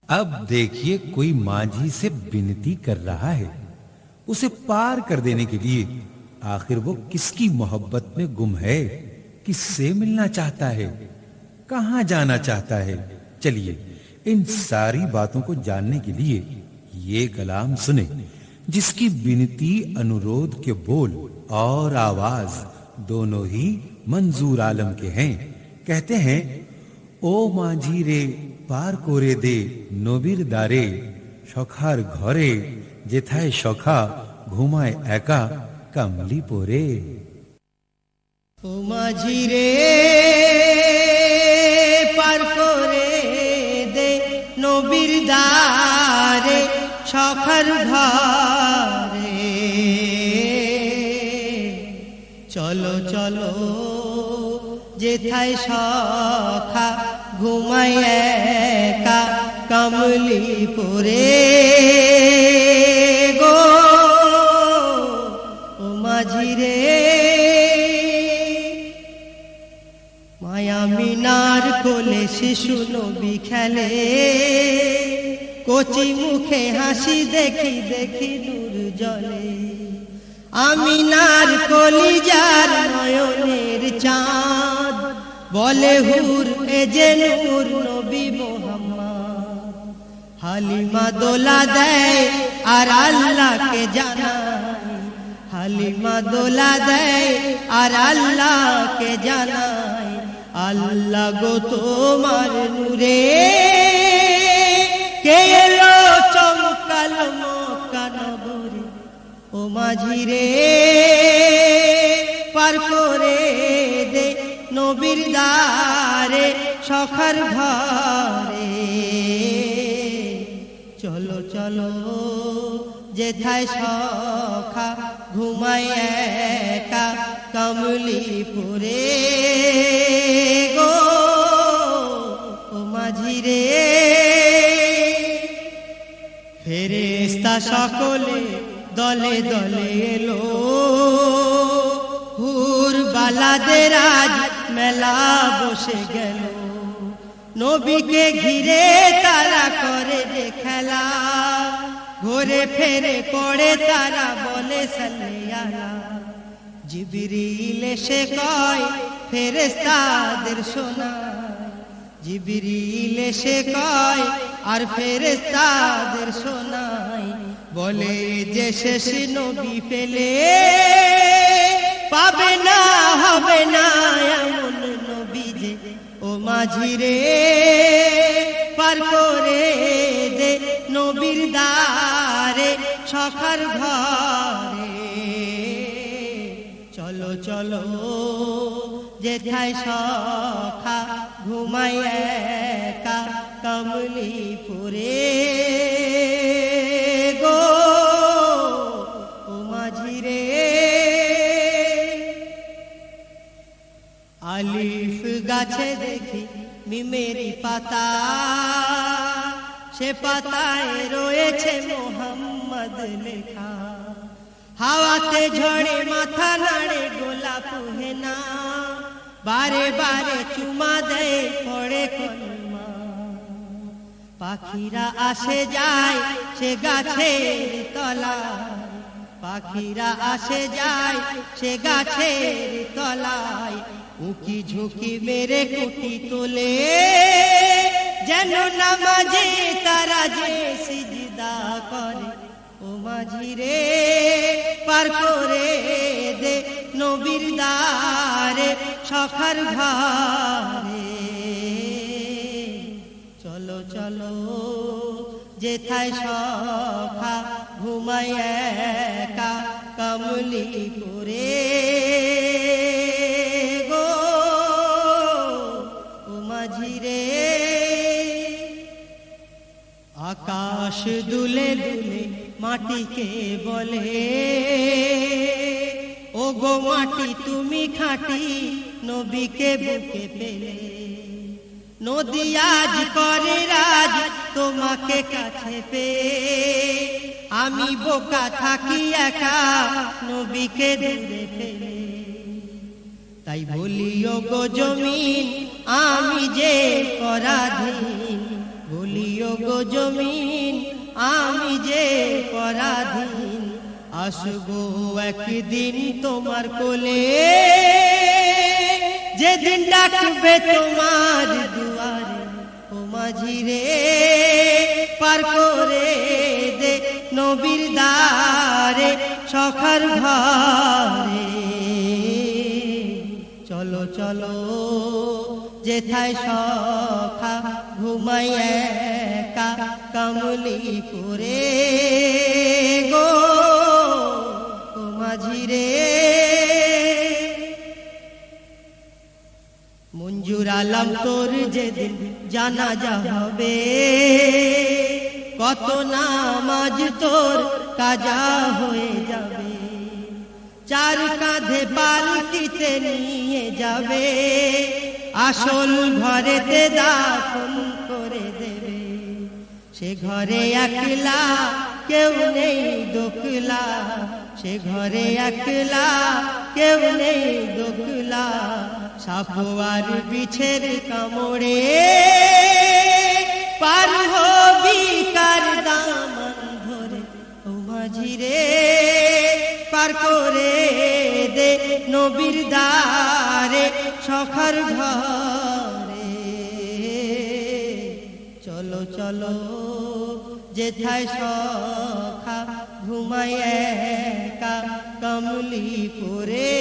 अब देखिए कोई मांझी से विनती कर रहा है उसे पार कर देने के लिए। आखिर वो किसकी मोहब्बत में गुम है, किससे मिलना चाहता है, कहां जाना चाहता है। चलिए इन सारी बातों को जानने के लिए ये कलाम सुने, जिसकी विनती, अनुरोध के बोल और आवाज दोनों ही मंजूर आलम के हैं। कहते हैं, ओ मांझी रे पार करे दे নবীর দ্বারে, সখার ঘরে যেথায় সখা ঘুমায় একা কামলি পরে। ও মাঝি রে পার করে দে নবীর দ্বারে, সখার ঘরে চলো চলো যেথায় সখা ঘুমায় একা কামলি পরে গো। ও মাঝি রে মায়া মিনার কোলে শিশু নবী খেলে, কচি মুখে হাসি দেখি দেখি নূর জ্বলে। আমিনার কলিজার নয়নের চাঁদ বলে হুর এ যে নূর নবী মোহাম্মদ। হালিমা দোলা দেয় আর আল্লাহকে জানায়, হালিমা দোলা দেয় আর আল্লাহকে জানায়, আল্লাহ গো তোমার নূরে কে এলো চমকালো মক্কা নগরে। ও মাঝি রে পার করে দে নবীর দ্বারে, সখার ঘরে চলো চলো যেথায় সখা ঘুমায় একা কামলি পরে গো। ও মাঝি রে ফেরেশতা সকলে দলে দলে এলো, হুর বালাদের আজ মেলা বসে গেল। নবীকে ঘিরে তারা করে যে খেলা, ঘুরে ফেরে পড়ে তারা বলে সাল্লাল্লাহ। জিবরিল এসে কয় ফেরেশতাদের শোনায়, জিবরিল এসে কয় আর ফেরেশতাদের শোনায়, বলে যে শেষ নবী পেলে পাবে না হবে না এমন নবী যে। ও মাঝি রে পার করে দে নবীর দ্বারে, সখার ঘরে চলো চলো যেথায় সখা ঘুমায় একা কামলি পরে গো। ও মাঝি রে আলিফ গাছে দেখি মিমেরি পাতা, সে পাতায় রয়েছে মোহাম্মদ লেখা। হাওয়াতে ঝড়ে মাথা নাড়ে গোলাপ হেনা, বারে বারে চুমা দেয় পড়ে কলমা। পাখিরা আসে যায় সে গাছের তলায়, পাখিরা আসে যায় সে গাছের তলায়, উকি ঝুঁকি মেরে কুটি তোলে যেন নামাজে তারা যে সিজদা করে। ও মাঝি রে পার করে দে নবীর দ্বারে, সখার ঘরে চলো চলো যেথায় সখা ঘুমায় একা কামলি পরে গো। ও মাঝি রে আকাশ দুলে দুলে মাটিকে বলে, ও গো মাটি তুমি খাঁটি নবীকে বুকে পেলে। নদী আজ করে রাজ তোমাকে কাছে পেয়ে, আমি বোকা থাকি একা নবীকে দূরে ফেলে। তাই বলি ও গো জমিন আমি যে পরাধীন, বলি ও গো গো জমিন আমি যে পরাধীন, আসবো একদিন তোমার কোলে, যেদিন ডাকবে তোমার দুয়ারে, ও মাঝি রে পার করে দে নবীর দ্বারে সখার ঘরে। চলো চলো যেথায় সখা ঘুমাই একা কামলি করে গো, ও মাঝি রে। মঞ্জুর আলম তোর যেদিন জানাজা হবে, কত নামাজ তোর কাজা হয়ে যাবে, চার কাঁধে পালকিতে নিয়ে যাবে, আসল ঘরেতে দাফন করে দেবে। সে ঘরে একলা কেউ নেই দোকলা, সে ঘরে একলা কেউ নেই দোকলা, সাপোয়ার বিছের কামড়ে পার হবি কার দামান ধরে, ও মাঝি রে পার করে দে নবীর দ্বারে সখার ঘরে। চলো চলো যেথায় সখা ঘুমায় একা কামলি পরে